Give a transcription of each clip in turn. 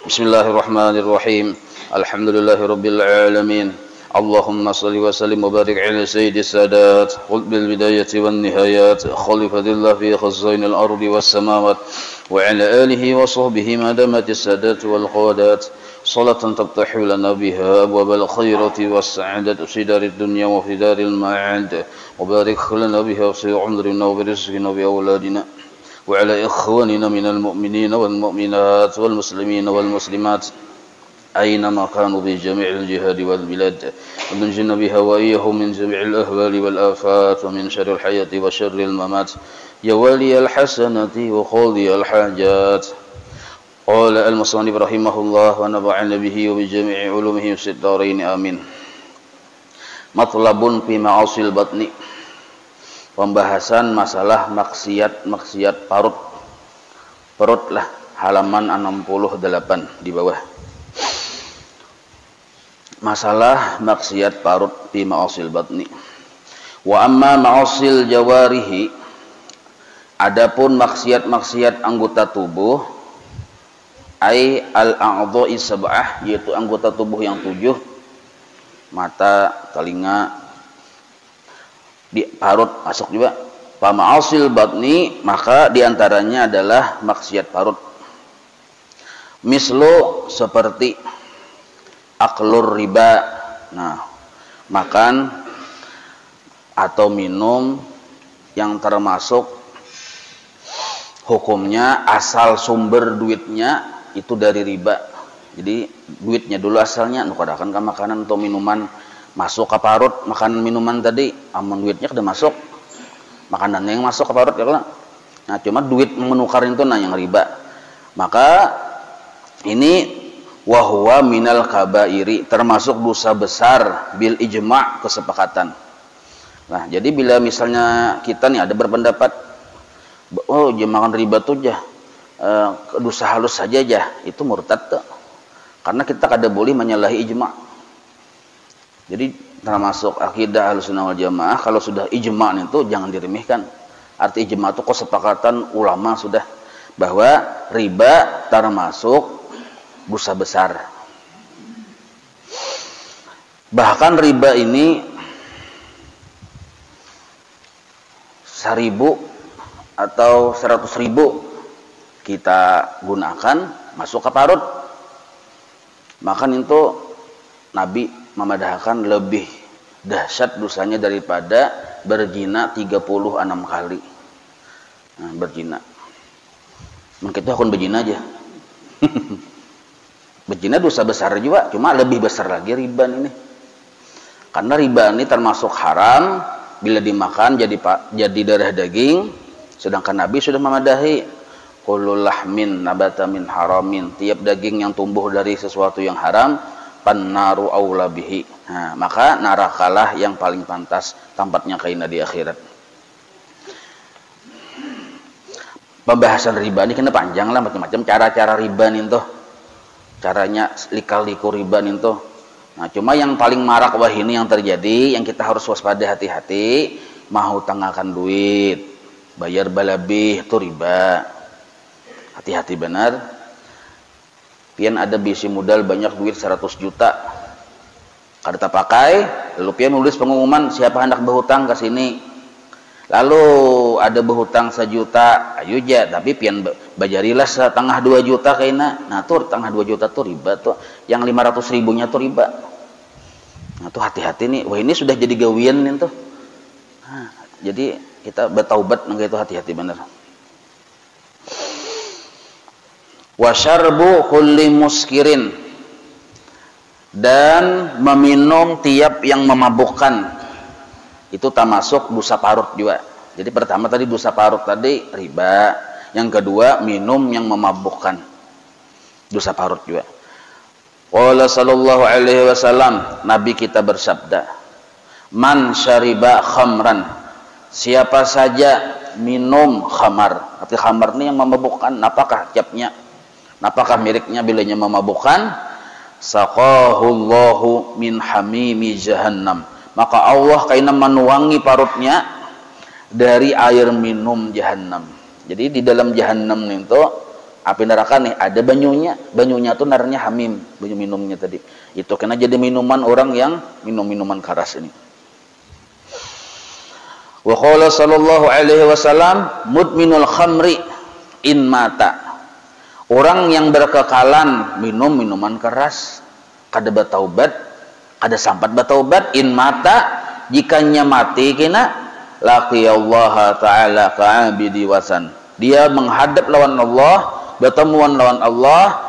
Bismillahirrahmanirrahim. Alhamdulillahirabbil alamin. Allahumma shalli wa sallim wa barik ala sayyidis sadat qul bil bidayati wan nihayat khalifatillah fi khazainil ardi was samawat wa ala alihi wa sahbihi madamatis sadat wal qawadat salatan taftahu lana biha abwabal khairati was sa'adati fi darid dunya wa fi daril ma'ad wa barik lana biha fi umrina wa rizqina wa auladina وعلى إخواننا من المؤمنين والمؤمنات والمسلمين والمسلمات أينما كانوا بجميع الجهاد والبلاد وننجنا بها وإياهم من جميع الأهوال والآفات ومن شر الحياة وشر الممات يا والي الحسنة وقاضي الحاجات قال المصنف رحمه الله ونفعنا به وبجميع علومه في الدارين آمين. Matlabun fi ma'asil batni, pembahasan masalah maksiat parut lah, halaman 68 di bawah. Masalah maksiat parut fi ma'asil batni. Wa amma ma'asil jawarihi, adapun maksiat anggota tubuh, ai al-a'dha'i sab'ah, yaitu anggota tubuh yang 7, mata, telinga, di parut masuk juga. Pama'asil batni, maka diantaranya adalah maksiat parut. Mislu, seperti aklur riba, nah, makan atau minum yang termasuk hukumnya asal sumber duitnya itu dari riba. Jadi duitnya dulu asalnya nukadakan ke makanan atau minuman, masuk ke parut makanan minuman tadi, amun duitnya udah masuk, makanannya yang masuk ke parut ya kan. Nah, cuma duit menukar itu nah yang riba. Maka ini wahwa minal kabairi, termasuk dosa besar bil ijma', kesepakatan. Nah, jadi bila misalnya kita nih ada berpendapat, oh jangan makan riba tuh jah, dosa halus saja jah, itu murtad tuh. Karena kita kada boleh menyalahi ijma'. Jadi termasuk akidah Ahlussunnah wal Jamaah, kalau sudah ijma' itu jangan diremehkan. Arti ijma' itu kesepakatan ulama sudah bahwa riba termasuk dosa besar. Bahkan riba ini 1.000 atau 100.000 kita gunakan masuk ke parut, maka itu Nabi memadahkan lebih dahsyat dosanya daripada berzina 36 kali. Nah, berzina. Mungkin itu akun berzina aja. Berzina dosa besar juga, cuma lebih besar lagi riba ini. Karena riba ini termasuk haram bila dimakan jadi darah daging, sedangkan Nabi sudah memadahi kullu lahmin nabata min haramin, tiap daging yang tumbuh dari sesuatu yang haram pannaru aula bihi. Nah, maka nerakalah yang paling pantas tempatnya kaina di akhirat. Pembahasan riba ini kena panjang lah, macam-macam cara-cara riba nih tuh. Caranya likal-liku riba nih tuh. Nah, cuma yang paling marak wah ini yang terjadi, yang kita harus waspada, hati-hati, mau tanggakan duit, bayar balabih itu riba. Hati-hati benar. Pian ada bisi modal banyak duit 100 juta, kada tak pakai, lalu pian nulis pengumuman siapa hendak berhutang ke sini. Lalu ada berhutang 1 juta, ayo ja, tapi pian bajarilah setengah 2 juta kaina. Nah tuh setengah 2 juta tuh riba tuh, yang 500.000-nya tuh riba. Nah tuh hati-hati nih, wah ini sudah jadi gawian nih tuh. Nah, jadi kita bertaubat nggak itu, hati-hati bener. Wasyarbu kulli muskirin, dan meminum tiap yang memabukkan, itu termasuk dosa parut juga. Jadi pertama tadi dosa parut tadi riba, yang kedua minum yang memabukkan, dosa parut juga. Qala sallallahu alaihi wasallam, Nabi kita bersabda, man syariba khamran, siapa saja minum khamar. Arti khamar ini yang memabukkan, apakah tiapnya? Apakah miriknya bilanya memabukkan? Saqahullahu min hamimi jahannam, maka Allah kaina menuangi parutnya dari air minum jahannam. Jadi di dalam jahannam itu api neraka nih ada banyunya tuh narnya hamim, banyu minumnya tadi. Itu kena jadi minuman orang yang minum minuman keras ini. Wa qala sallallahu alaihi wasallam mudminul khamri in mata. Orang yang berkekalan minum minuman keras kada bertaubat, kada sampat bertaubat in mata, jikanya mati kena laqiyallaha ta'ala ka'abidi wasan. Dia menghadap lawan Allah, bertemuan lawan Allah,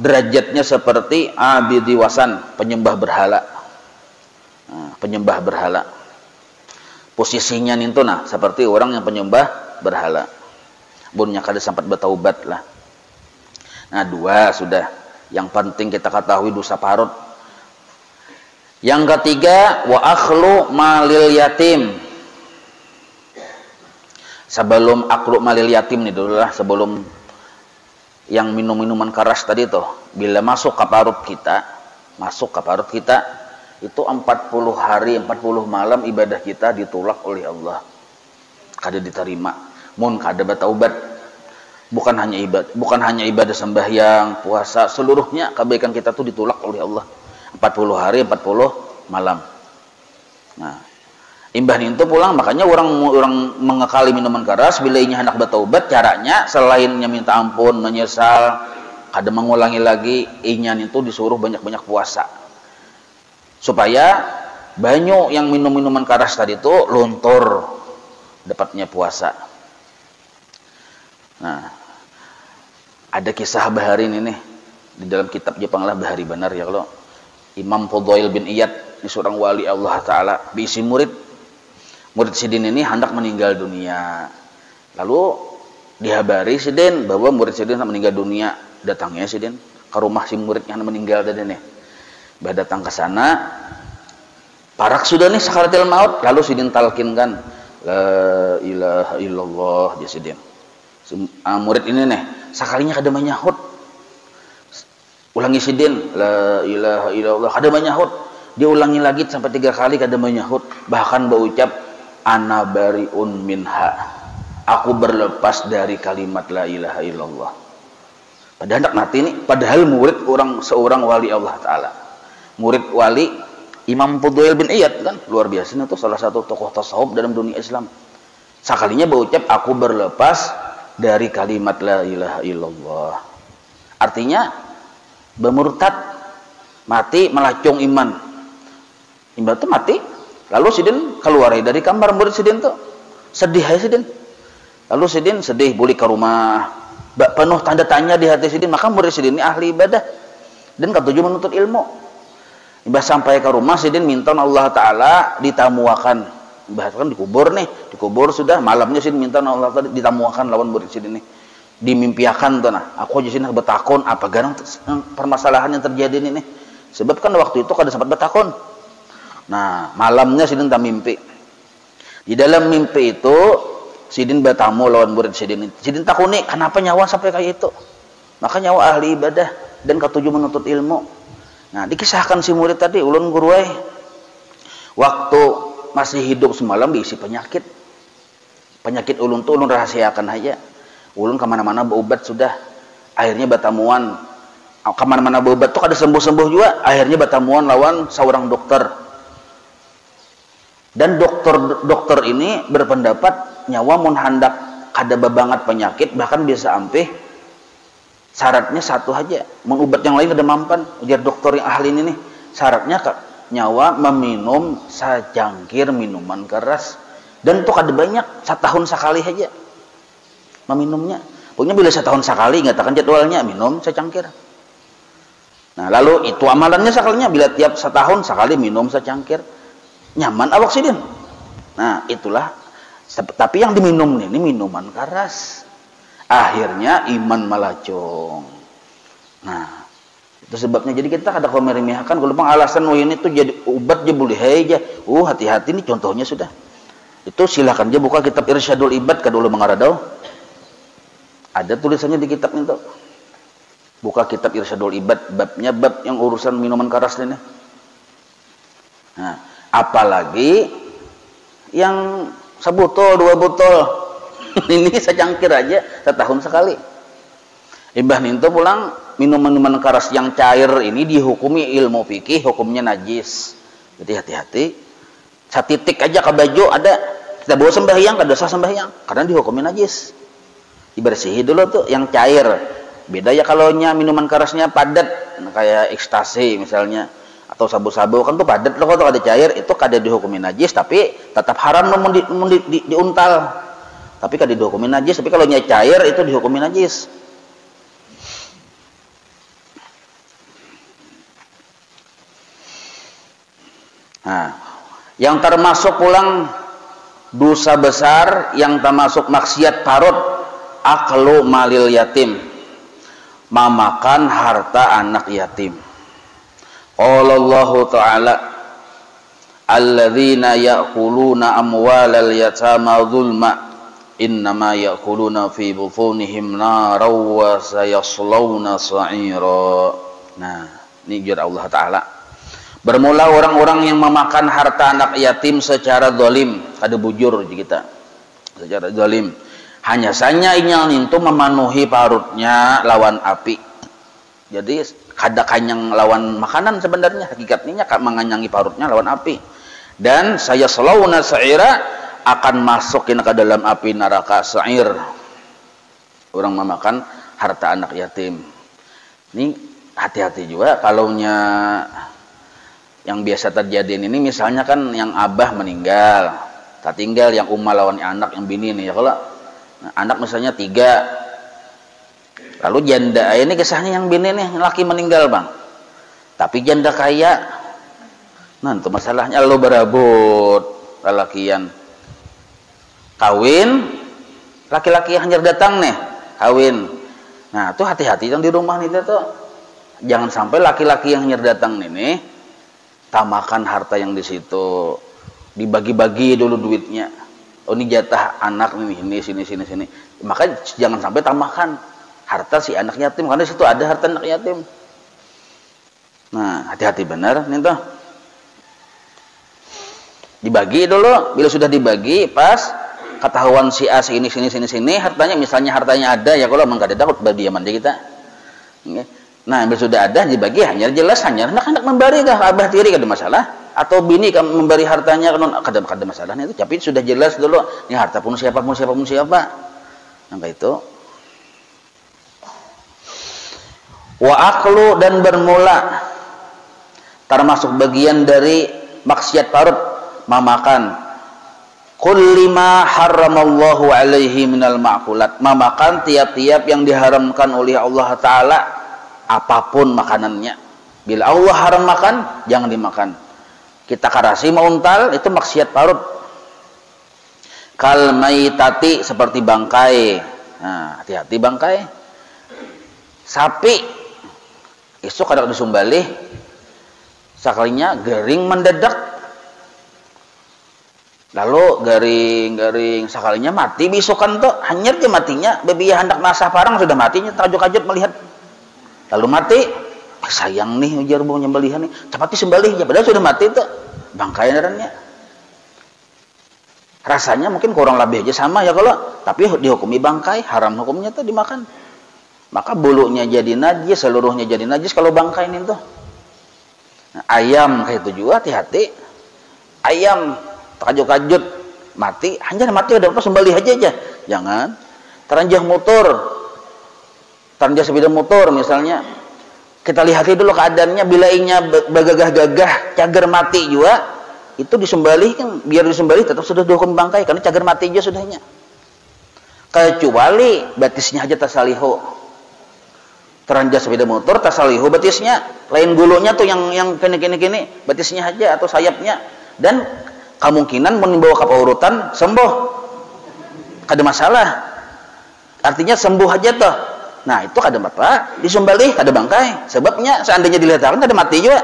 derajatnya seperti abidi wasan, penyembah berhala. Penyembah berhala. Posisinya nintu nah seperti orang yang penyembah berhala. Bunnya kada sempat bertaubat lah. Nah, dua sudah. Yang penting kita ketahui dosa parut. Yang ketiga, wa akhlu malil yatim. Sebelum akhlu malil yatim nih dulu lah, sebelum yang minum-minuman keras tadi tuh, bila masuk ke parut kita, itu 40 hari 40 malam ibadah kita ditolak oleh Allah, kada diterima. Mun kada bertaubat, bukan hanya ibadah sembahyang, puasa, seluruhnya kebaikan kita tuh ditolak oleh Allah 40 hari 40 malam. Nah, imbah itu pulang, makanya orang mengekali minuman keras bila inya hendak bertaubat, caranya selainnya minta ampun, menyesal, kada mengulangi lagi, inya itu disuruh banyak-banyak puasa. Supaya banyak yang minum minuman keras tadi itu luntur dapatnya puasa. Nah, ada kisah Bahari ini nih di dalam kitab Jepang lah, Bahari benar ya kalau Imam Fudail bin Iyad, ini seorang wali Allah Ta'ala, diisi murid Sidin ini hendak meninggal dunia. Lalu dihabari Sidin bahwa murid Sidin hendak meninggal dunia. Datangnya Sidin ke rumah si murid yang meninggal tadi nih. Bah datang ke sana, parak sudah nih sakaratil maut, lalu Sidin talkinkan la ilaha illallah ya Sidin. Murid ini nih sakalinya kada menyahut, ulangi Sidin la ilaha illallah, kada menyahut, dia ulangi lagi sampai 3 kali kada menyahut, bahkan berucap ana bariun minha, aku berlepas dari kalimat la ilaha illallah. Padahal hendak mati nih, padahal murid seorang wali Allah Ta'ala, murid wali Imam Fudail bin Iyad kan, luar biasa itu salah satu tokoh tasawuf dalam dunia Islam. Sekalinya berucap aku berlepas dari kalimat la ilaha illallah. Artinya bermurtad, mati melacung iman. Iman itu mati. Lalu Sidin keluar dari kamar murid Sidin tuh. Sedih ya Sidin. Lalu Sidin sedih balik ke rumah. Penuh tanda tanya di hati Sidin. Maka murid Sidin ini ahli ibadah dan ketujuh menuntut ilmu. Imbah sampai ke rumah Sidin minta Allah Ta'ala ditamuakan. Bahkan dikubur nih, dikubur sudah malamnya Sidin minta Allah Ta'ala ditamuakan lawan murid Sidin nih. Dimimpiakan tuh nah, aku aja sini bertakon apa garang permasalahan yang terjadi ini nih. Sebab kan waktu itu kada sempat bertakon. Nah, malamnya Sidin tak mimpi. Di dalam mimpi itu Sidin bertamu lawan murid Sidin. Sidin takuni kenapa nyawa sampai kayak itu. Maka nyawa ahli ibadah dan ketujuh menuntut ilmu. Nah, dikisahkan si murid tadi, ulun guruai waktu masih hidup semalam diisi penyakit. Penyakit ulun tuh ulun rahasiakan aja. Ulun kemana-mana berobat sudah. Akhirnya bertamuan. Kemana-mana berobat tuh kada sembuh-sembuh juga. Akhirnya bertamuan lawan seorang dokter. Dan dokter ini berpendapat nyawa mun hendak kada babangat penyakit bahkan bisa ampih, syaratnya satu aja, mun obat yang lain kada mampan. Ujar dokter yang ahli ini nih, syaratnya nyawa meminum secangkir minuman keras dan itu kada banyak, setahun sekali aja meminumnya. Pokoknya bila setahun sekali ngatakan jadwalnya minum secangkir. Nah, lalu itu amalannya sekalinya bila tiap setahun sekali minum secangkir. Nyaman awak Sidin. Nah, itulah. Tapi yang diminum ini minuman keras. Akhirnya iman melacung. Nah, itu sebabnya. Jadi kita ada meremehkan kalau bang alasan ini tuh jadi obat je boleh aja. Hati-hati nih contohnya sudah. Itu silakan aja buka kitab Irsyadul Ibad ka dulu mengaradau. Ada tulisannya di kitab itu. Buka kitab Irsyadul Ibad, babnya bab yang urusan minuman keras ini. Nah, apalagi yang sebotol, 2 botol. Ini secangkir aja setahun sekali. Imbah nintu pulang minuman-minuman keras yang cair ini dihukumi ilmu fikih hukumnya najis. Jadi hati-hati. Satitik aja ke baju ada kita bawa sembahyang, kada dosa sembahyang karena dihukumi najis. Dibersihi dulu tuh yang cair. Beda ya kalau minuman kerasnya padat kayak ekstasi misalnya atau sabu-sabu kan tuh padat loh kalau ada cair itu kada dihukumi najis tapi tetap haram namun diuntal. Tapi kada dihukumi najis tapi kalau nya cair itu dihukumi najis. Nah, yang termasuk pulang dosa besar yang termasuk maksiat parut aklu malil yatim, memakan harta anak yatim. Qala Allah Ta'ala alladzina ya'kuluna amwalal yatama dzulma innama ya'kuluna fi butunihim naraw wa sayaslawna sa'ira. Nah, ini ujar Allah Ta'ala. Bermula orang-orang yang memakan harta anak yatim secara zalim, kada bujur kita. Secara zalim. Hanya saja inyal itu memenuhi parutnya lawan api. Jadi kada kanyang lawan makanan sebenarnya, hakikatnya menganyangi parutnya lawan api. Dan saya selawna sa'ira akan masukin ke dalam api neraka sa'ir. Orang memakan harta anak yatim. Ini hati-hati juga kalaunya yang biasa terjadi ini misalnya kan yang abah meninggal, tak tinggal yang umma lawan anak yang bini nih ya kalau anak misalnya 3, lalu janda ini kisahnya yang bini nih laki meninggal bang, tapi janda kaya, nah itu masalahnya lo berabut lalakian kawin, laki-laki yang hanyar datang nih kawin, nah tuh hati-hati yang di rumah nih tuh jangan sampai laki-laki yang hanyar datang nih tamakan harta yang di situ, dibagi-bagi dulu duitnya. Oh ini jatah anak ini sini. Maka jangan sampai tamakan harta si anak yatim karena di situ ada harta anak yatim. Nah hati-hati benar nih tuh. Dibagi dulu, bila sudah dibagi pas ketahuan si A sini hartanya misalnya hartanya ada ya kalau memang kada dapat berdiaman aja kita. Nah, bila sudah ada dibagi hanya jelas hanya anak-anak memberi kah abah tiri kada masalah atau bini memberi hartanya kada masalahnya itu tapi sudah jelas dulu ini harta pun siapa. Yang itu wa aklu dan bermula termasuk bagian dari maksiat parut memakan kulli ma haramallahu alaihi minal ma'kulat, memakan tiap-tiap yang diharamkan oleh Allah Ta'ala apapun makanannya. Bila Allah haram makan, jangan dimakan. Kita karasi mauntal itu maksiat parut. Kal maitati seperti bangkai. Nah, hati-hati bangkai. Sapi esok kada disumbalih. Sakalinya gering mendadak. Lalu garing sakalinya mati bisukan tuh hanyar dia matinya. Bebi hendak nasah parang sudah matinya terkajut-kajut melihat. Lalu mati, sayang nih ujar mau nyembelihan nih, cepat disembelih ya padahal sudah mati itu bangkai narannya. Rasanya mungkin kurang lebih aja sama ya kalau, tapi dihukumi bangkai, haram hukumnya tuh dimakan. Maka bulunya jadi najis, seluruhnya jadi najis kalau bangkai ini tuh. Nah, ayam kayak itu juga hati-hati. Ayam terkajut-kajut mati, hanya mati udah apa sembelih aja. Jangan teranjah motor. Tanda sepeda motor misalnya kita lihat dulu keadaannya bila inya bagagah-gagah cagar mati juga itu disembelih kan biar disembelih tetap sudah dihukum bangkai karena cagar mati juga sudahnya kecuali batisnya aja tasalihu teranja sepeda motor tasalihu batisnya lain gulunya tuh yang kini batisnya aja atau sayapnya dan kemungkinan membawa ke paurutan sembuh kada masalah artinya sembuh aja tuh. Nah itu kada apa disembelih kada bangkai sebabnya seandainya dilihatkan kada mati juga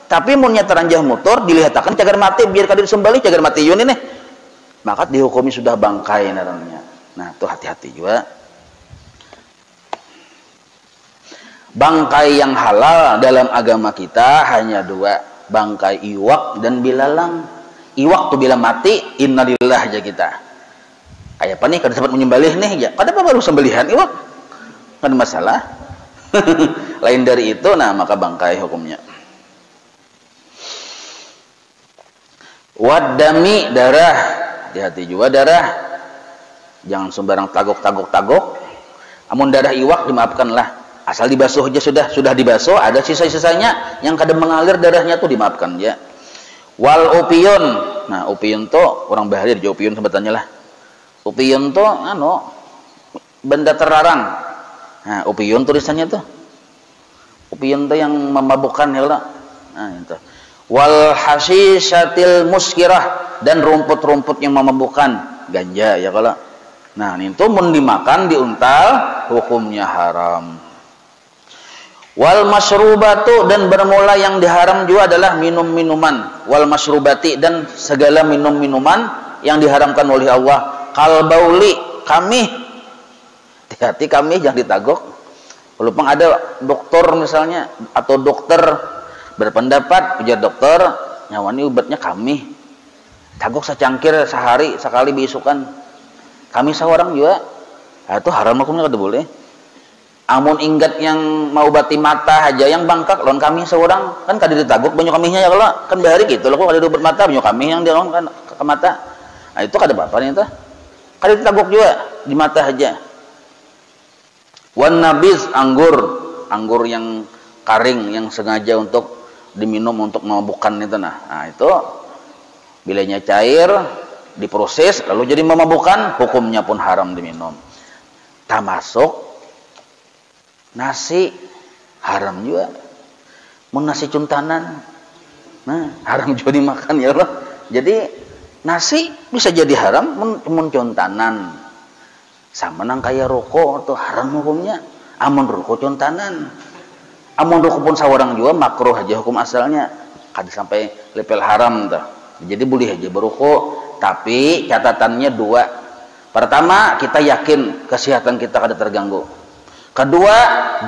tapi munnya teranjah motor dilihatkan cagar mati biar kada disembelih cagar mati yun ini maka dihukumi sudah bangkai namanya. Nah itu hati-hati juga. Bangkai yang halal dalam agama kita hanya 2, bangkai iwak dan bilalang. Iwak tuh bila mati innalillah aja kita kayak apa nih kada sempat menyembelih nih ya kada apa baru sembelihan iwak kan masalah. Lain dari itu, nah maka bangkai hukumnya. Wadami, darah, hati-hati juga darah, jangan sembarang tagok. Amun darah iwak dimaafkanlah, asal dibasuh aja sudah dibasuh, ada sisa-sisanya yang kadang mengalir darahnya tuh dimaafkan ya. Wal upiun, nah upiun tuh orang Bahari di upiun sebutannya lah. Upiun tuh benda terlarang. Nah upiun tulisannya tuh, upiun tuh yang memabukkan ya lah. Nah itu. Wal hasishatil muskirah, dan rumput-rumput yang memabukkan, ganja ya kalau. Nah itu mun dimakan diuntal hukumnya haram. Wal masyrubatu, dan bermula yang diharam juga adalah minum-minuman. Wal masyrubati, dan segala minum-minuman yang diharamkan oleh Allah. Kal bauli, kami, hati-hati kami jangan ditagok. Walaupun ada dokter misalnya atau dokter berpendapat, ujar dokter nyawani obatnya kami tagok secangkir sehari sekali beisukan, kami seorang juga, nah, itu haram hukumnya kada boleh. Amun ingat yang mau bati mata aja yang bangkak lawan kami seorang kan kada ditagok banyak kaminya ya kalau kan bahari gitu loh, kada obat mata banyak kami yang dia kan ke mata, nah itu kada apa-apa nih, kada ditagok juga di mata aja. Wan nabiz, anggur yang karing yang sengaja untuk diminum untuk memabukkan itu, nah itu bilanya cair diproses lalu jadi memabukkan, hukumnya pun haram diminum. Termasuk nasi haram juga, mau nasi cuntanan, nah haram juga dimakan ya Allah. Jadi nasi bisa jadi haram mun cuntanan, sama nang kayak rokok atau haram hukumnya. Amun rokok cuntanan, amun rokok pun sawarang juga makruh aja hukum asalnya, kada sampai level haram tuh. Jadi boleh aja berrokok, tapi catatannya dua. Pertama, kita yakin kesehatan kita kada terganggu. Kedua,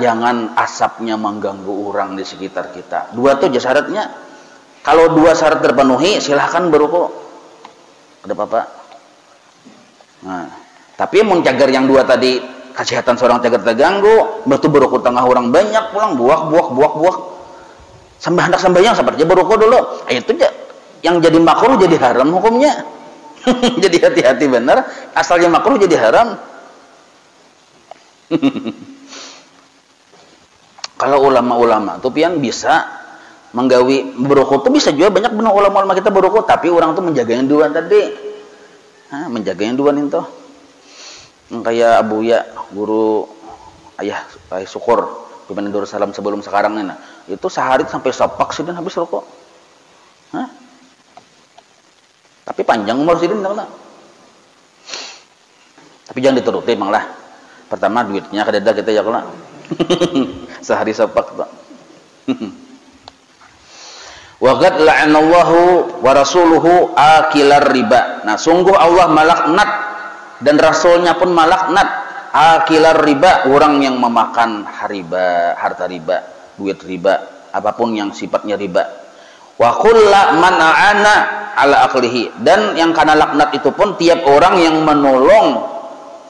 jangan asapnya mengganggu orang di sekitar kita. Dua tuh syaratnya. Kalau dua syarat terpenuhi, silahkan berrokok, ada apa-apa. Nah, tapi menjagar yang dua tadi, kesehatan seorang cagar terganggu, betul berrokok tengah orang banyak, pulang buak. Sampai hendak sembahyang seperti berrokok dulu. Itu yang jadi makruh jadi haram hukumnya. Jadi hati-hati benar, asalnya makruh jadi haram. Kalau ulama-ulama tuh pian bisa menggawi berrokok tuh bisa juga banyak benar ulama-ulama kita berrokok, tapi orang tuh menjaga yang dua tadi. Menjaga yang dua nih tuh. Kayak Abu Ya, guru ayah Syukur Pimpinan Darussalam sebelum sekarang ini, itu sehari sampai sepak sih dan habis rokok. Tapi panjang umur sih dan tapi jangan dituruti emang lah. Pertama duitnya kadeda kita ya kalau sehari sepak tuh. Waqad la'anallahu wa rasuluhu akilar riba. Nah sungguh Allah melaknat dan rasulnya pun melaknat akilar riba, orang yang memakan riba, harta riba, duit riba, apapun yang sifatnya riba. Wa kulla man a'ana ala aklihi, dan yang karena laknat itu pun tiap orang yang menolong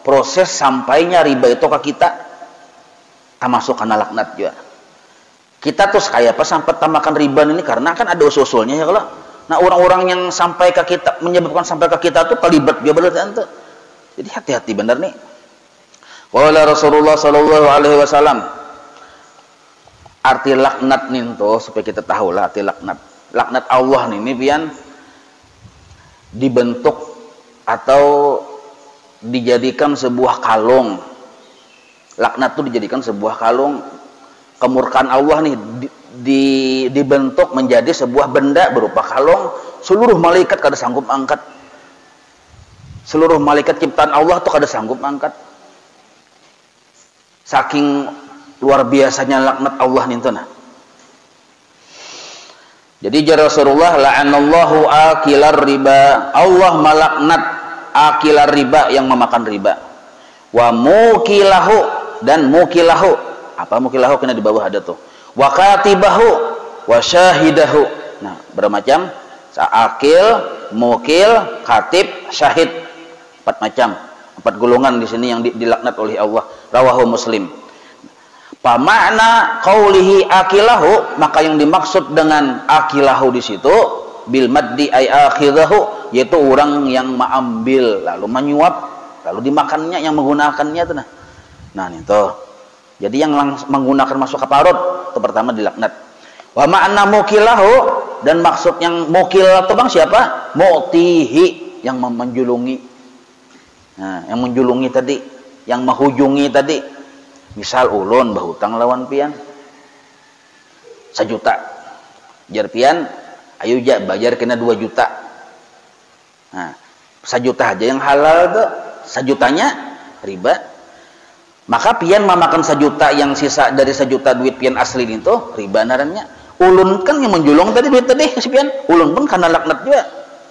proses sampainya riba itu ke kita, termasuk karena laknat juga. Kita tuh kayak apa sampai makan riba ini karena kan ada usul-usulnya ya kalau. Nah orang-orang yang sampai ke kita menyebabkan sampai ke kita tuh terlibat dia berarti itu. Jadi hati-hati benar nih. Wala Rasulullah sallallahu alaihi wasallam. Arti laknat nih tuh supaya kita tahu lah arti laknat. Laknat Allah nih pian dibentuk atau dijadikan sebuah kalung. Laknat tuh dijadikan sebuah kalung. Kemurkaan Allah nih dibentuk menjadi sebuah benda berupa kalung. Seluruh malaikat kada sanggup angkat. Seluruh malaikat ciptaan Allah tuh kada sanggup angkat. Saking luar biasanya laknat Allah nih tuh nah. Jadi jar Rasulullah la'anallahu akilar riba. Allah melaknat akilar riba, yang memakan riba. Wa mukilahu, dan mukilahu. Apa mukilahu kena di bawah ada tuh. Wa katibahu wa syahidahu. Nah, bermacam akil, mukil, katib, syahid. 4 macam, 4 golongan di sini yang dilaknat oleh Allah. Rawahu Muslim. Fa makna qaulihi akilahu, maka yang dimaksud dengan akilahu di situ bil maddi ay akhidahu, yaitu orang yang mengambil lalu menyuap lalu dimakannya, yang menggunakannya itu nah. Nah itu. Jadi yang menggunakan masuk ke parut itu pertama dilaknat. Wa makna mukilahu, dan maksud yang mukil itu bang siapa? Mu'tihi, yang menjulungi. Nah, yang menjulungi tadi, yang menghujungi tadi. Misal ulun bahutang lawan pian 1 juta, jar pian ayo ja bayar kena 2 juta. Nah, 1 juta aja yang halal tuh, 1 jutanya riba. Maka pian memakan 1 juta yang sisa dari 1 juta duit pian asli itu riba narannya. Ulun kan yang menjulung tadi duit tadi si pian, ulun pun karena laknat juga.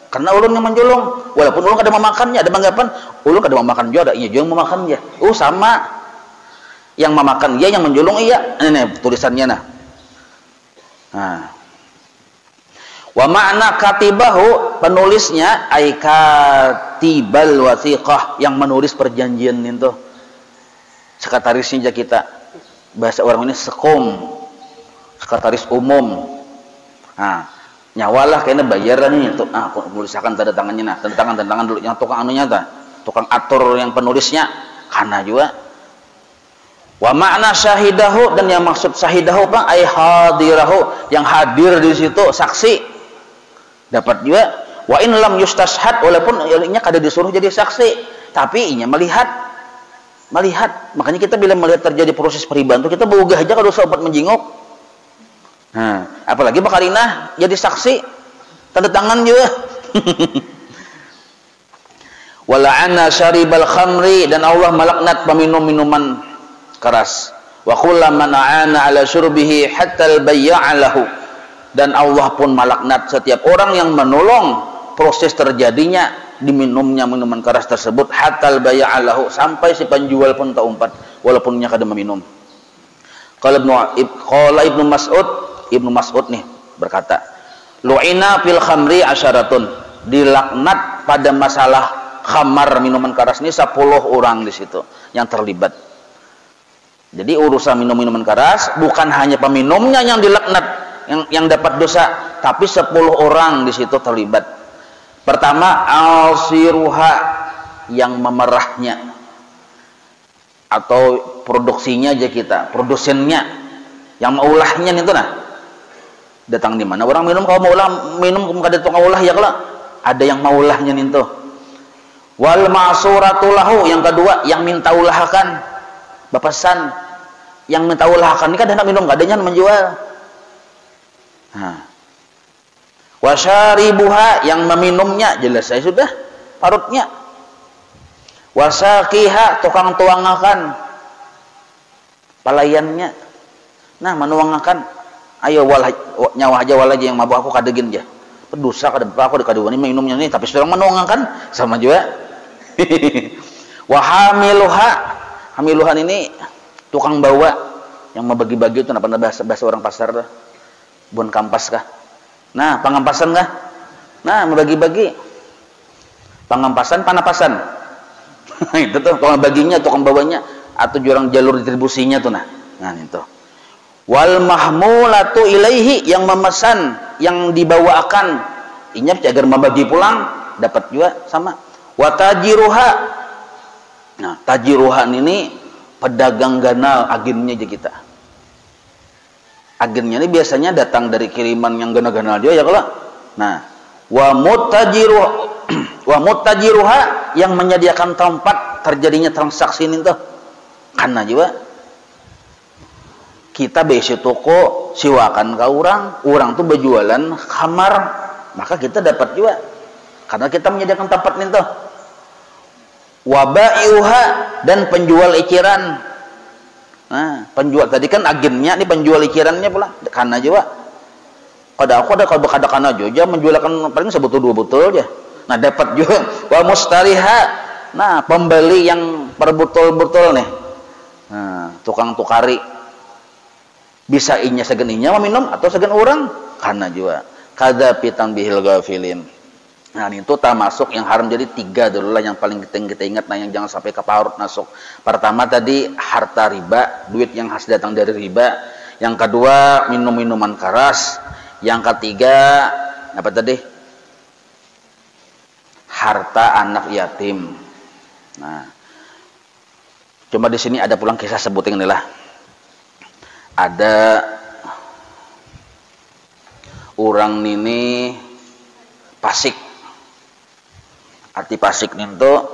Karena ulun yang menjulung, walaupun ulun kada memakannya, ada banggapan ulun kada memakan juga, ada iya juga yang memakan ya. Oh sama. Yang memakan iya, yang menjulung iya. Ini tulisannya nah. Wa makna katibahu, penulisnya ay katibal wasiqah, yang menulis perjanjian itu. Sekretarisnya kita. Bahasa orang ini sekom. Sekretaris umum. Nah, nyawalah kayaknya bayaran nih tuh. Aku tulisakan tanda tangannya nah, tanda tangan dulu yang tukang anunya ta. Tukang atur yang penulisnya kana juga. Wa makna syahidahu, dan yang maksud syahidahu Pak ay hadirahu, yang hadir di situ saksi. Dapat juga wa in lam yustashhad, walaupun ianya kada disuruh jadi saksi, tapi inya melihat. Makanya kita bila melihat terjadi proses periban itu kita beugah aja kalau sobat menjinguk. Nah, apalagi bakarinah jadi saksi, tanda tangan juga. Wala'ana syaribal khamri, dan Allah melaknat peminum minuman keras. Wa kullaman a'ana ala syurbihi hatta al-bayya'alahu, dan Allah pun melaknat setiap orang yang menolong proses terjadinya diminumnya minuman keras tersebut hatta al-bayya'alahu, sampai si penjual pun tak umpat walaupun nya kada meminum. Qala Ibnu Mas'ud nih berkata, lu'ina fil khamri asyaratun, dilaknat pada masalah khamar minuman keras ini 10 orang di situ yang terlibat. Jadi urusan minuman keras bukan hanya peminumnya yang dilaknat, yang dapat dosa, tapi 10 orang di situ terlibat. Pertama, al-siruha, yang memerahnya atau produksinya aja kita, produsennya, yang maulahnya itu nah. Datang di mana orang minum, kalau maulah minum kada tukang ulah ya kalau ada yang maulahnya itu. Wal ma'suratu lahu, yang kedua yang minta ulahakan. Bapasan yang minta ulahakan ini kan hendak minum, kadanya menjual. Wasyaribuha, yang meminumnya, jelas saya sudah parutnya. Wasaqiha, tukang tuangakan pelayannya. Nah, menuangakan, ayo nyawa aja wal aja yang mabuk aku kadegin aja. Berdosa kada aku kada wani minumnya ini, tapi sedang menuangakan sama juga. Wahamiluha, hamiluhan ini tukang bawa yang membagi-bagi itu apa bahasa orang pasar tuh. Bon kampas kah? Nah, pengampasan kah? Nah, membagi-bagi. Pengampasan, panapasan. Itu tuh tukang baginya, tukang bawanya atau jurang jalur distribusinya tuh nah. Nah, itu. Wal mahmulatu ilaihi, yang memesan, yang dibawakan. Inya agar membagi pulang dapat juga sama. Wa tajiruha. Nah, tajiruhan ini pedagang ganal, agennya aja kita. Agennya ini biasanya datang dari kiriman yang ganal-ganal dia ya kalau. Nah, wa muttajiruha, yang menyediakan tempat terjadinya transaksi ini tuh. Karena juga kita besi toko siwakan ke orang tuh berjualan khamar, maka kita dapat juga karena kita menyediakan tempat ini tuh. Wabaiuha, dan penjual ikiran. Nah, penjual tadi kan agennya, ini penjual ikirannya pula. Karena juga kalau kada kana aja menjualkan paling sebutul 2 botol aja. Nah, dapat juga. Wa mustariha, nah pembeli yang per botol-botol nih. Nah, tukang tukari. Bisa inya segen inya minum atau segen orang, karena juga kada pitan bihil gafilin. Nah itu termasuk yang haram. Jadi 3 dulu lah yang paling kita ingat, nah yang jangan sampai keparut masuk. Pertama tadi harta riba, duit yang hasil datang dari riba. Yang kedua minum-minuman keras. Yang ketiga apa tadi? Harta anak yatim. Nah, cuma di sini ada pulang kisah sebutin inilah. Ada orang ini pasik. Arti pasik ninto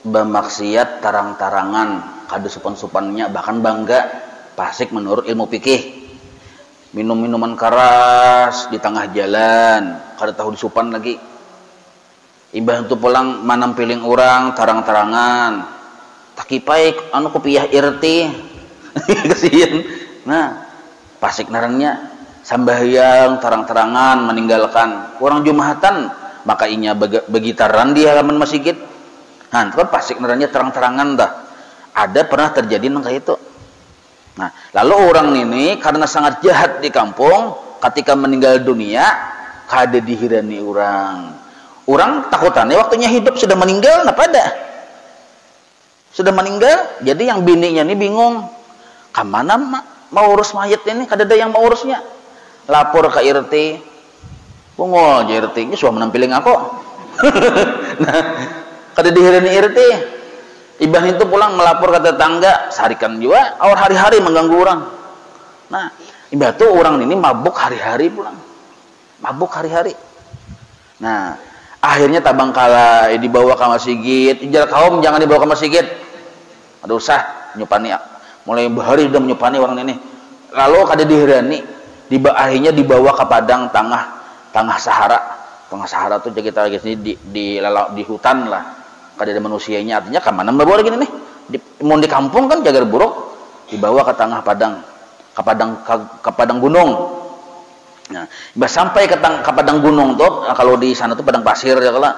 bermaksiat tarang-tarangan kadu supan-supannya, bahkan bangga pasik menurut ilmu fikih. Minum-minuman keras di tengah jalan kada tahu disupan lagi. Imbah itu pulang manampiling orang tarang-tarangan takipai anu kopiah irti kasihan. Nah pasik narannya sambahyang tarang-tarangan meninggalkan orang jumatan, maka inya begitaran di halaman masjid. Nah itu kan pasik narannya terang-terangan dah. Ada pernah terjadi nang kayak itu. Nah lalu orang ini karena sangat jahat di kampung, ketika meninggal dunia kada dihirani orang takutannya waktunya hidup sudah meninggal, apa ada sudah meninggal. Jadi yang bininya ini bingung kemana mau urus mayat ini, kada ada yang mau urusnya. Lapor ke RT, pungol aja RT ini sudah menampiling aku. Nah, kada dihirani RT. Ibah itu pulang melapor ke tetangga, sarikan juga, awal hari-hari mengganggu orang. Nah, ibah itu orang ini mabuk hari-hari pulang, mabuk hari-hari. Nah, akhirnya tabang kala dibawa ke masjid. Ijar kaum jangan dibawa ke masjid. Ada usah nyupani, mulai bahari sudah menyupani orang ini. Lalu kada dihirani. Akhirnya dibawa ke padang tengah Sahara. Tengah Sahara tuh kita lagi sini di hutan lah. Kada ada manusianya, artinya ke mana membawa lagi nih? Mau di kampung kan jagar buruk, dibawa ke tengah padang, ke padang gunung. Nah, sampai ke padang gunung tuh, kalau di sana tuh padang pasir ya kalau.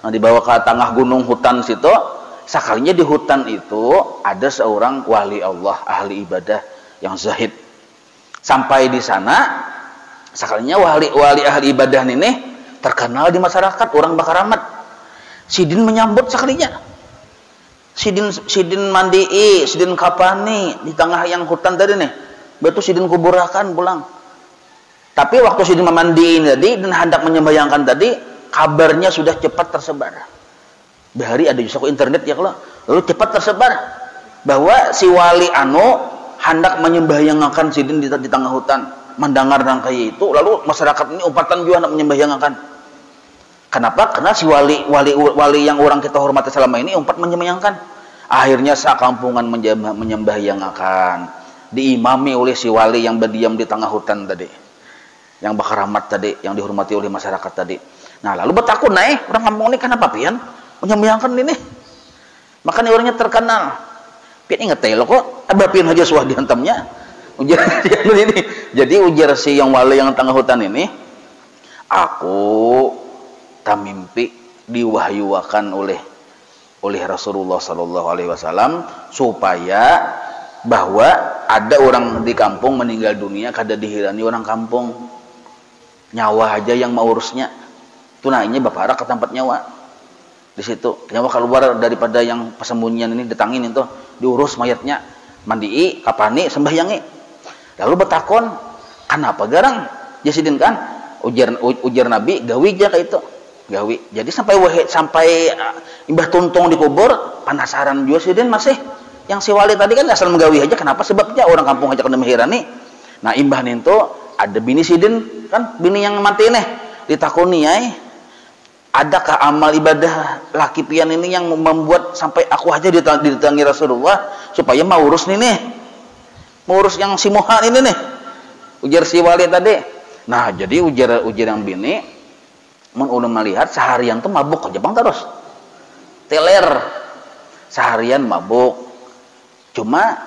Nah, dibawa ke tengah gunung hutan situ. Sekalinya di hutan itu ada seorang wali Allah, ahli ibadah yang zahid. Sampai di sana, sekalinya wali ahli ibadah ini terkenal di masyarakat, orang bakaramat. Sidin menyambut sekalinya. Sidin mandii, sidin kapani di tengah yang hutan tadi nih. Betul sidin kuburakan pulang. Tapi waktu sidin memandiin tadi dan hendak menyembayangkan tadi, kabarnya sudah cepat tersebar. Bahari ada justru internet ya kalau, lalu cepat tersebar bahwa si wali hendak menyembahyangakan sidin di tengah hutan. Mendengar rangkai itu, lalu masyarakat ini umpatan juga hendak menyembahyangakan. Kenapa? Karena si wali yang orang kita hormati selama ini umpat menyembahyangakan. Akhirnya sakampungan menyembahyangakan, diimami oleh si wali yang berdiam di tengah hutan tadi, yang bakaramat tadi, yang dihormati oleh masyarakat tadi. Nah lalu bertakun orang kampung ini kenapa pian menyembahyangakan ini? Makanya orangnya terkenal. Pian ingat lo kok, abah pian aja suah dihantamnya. Ujar ini. Jadi ujar si yang wali yang tengah hutan ini, aku mimpi diwahyuakan oleh Rasulullah Sallallahu Alaihi Wasallam supaya bahwa ada orang di kampung meninggal dunia kada dihirani orang kampung, nyawa aja yang mau urusnya. Itu naiknya bapak ke tempat nyawa di situ, nyawa keluar daripada yang persembunyian ini ditangin itu, diurus mayatnya, mandii, kapani, sembahyangi. Lalu betakon, kenapa garang jasidin kan? Ujar Nabi gawi aja kayak itu. Gawi. Jadi sampai imbah tuntung dikubur, penasaran juga sih den masih. Yang si wali tadi kan asal menggawi aja, kenapa sebabnya orang kampung aja kena menghirani. Nah imbah itu ada bini sidin kan, bini yang mati nih ditakuni adakah amal ibadah laki pian ini yang membuat sampai aku aja didatangi Rasulullah supaya mau urus nih mau urus yang si Muhan ini nih, ujar si wali tadi. Nah jadi ujar yang bini ulun melihat seharian tuh mabuk ke Jepang terus, teler seharian mabuk. Cuma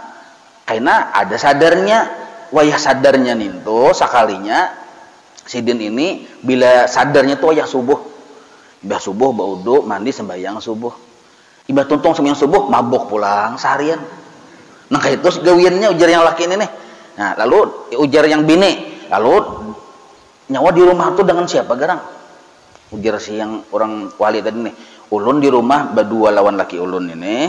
karena ada sadarnya, wayah sadarnya ninto sakalinya sidin ini bila sadarnya tuh wayah subuh, ibah subuh baudu mandi sembahyang subuh, ibah tuntung sembahyang subuh mabuk pulang seharian. Nah kayak itu gawiannya ujar yang laki ini nih. Nah lalu ujar yang bini, lalu nyawa di rumah tuh dengan siapa garang? Ujar si yang orang wali tadi nih, ulun di rumah berdua lawan laki ulun ini,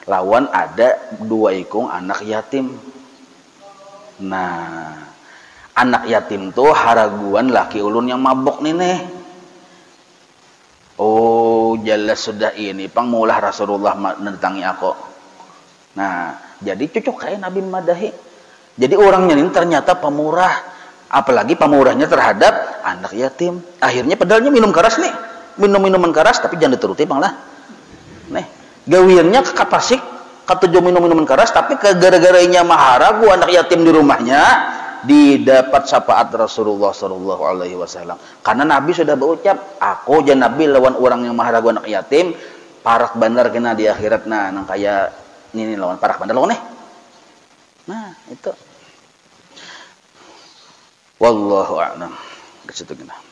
lawan ada 2 ikung anak yatim. Nah, anak yatim tuh haraguan laki ulun yang mabok nih. Oh, jelas sudah ini pangmulah Rasulullah menentangi aku. Nah, jadi cocok kayak Nabi madahi. Jadi orangnya ini ternyata pemurah. Apalagi pemurahnya terhadap anak yatim. Akhirnya pedalnya minum keras nih. Minum minuman keras tapi jangan dituruti bang lah. Nih, gawiannya ke kapasik, katujuh minum minuman keras tapi gara-garanya maharagu anak yatim di rumahnya didapat syafaat Rasulullah sallallahu alaihi wasallam. Karena Nabi sudah berucap, aku jan Nabi lawan orang yang maharagu anak yatim, parak bandar kena di akhirat. Nah, nang kaya ini lawan parak bandar lawan nih. Nah, itu. Wallahu a'lam. Kesitu gini.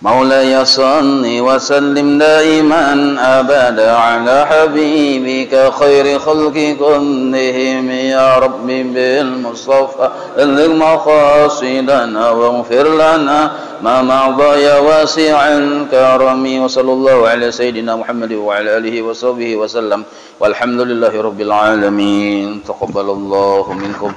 مولاي صل وسلم دائما أبدا على حبيبك خير خلق كلهم يا ربي بالمصطفى بلغ مقاصدنا واغفر لنا ما مضى يا واسع الكرم وصلى الله على سيدنا محمد وعلى آله وصحبه وسلم والحمد لله رب العالمين تقبل الله منكم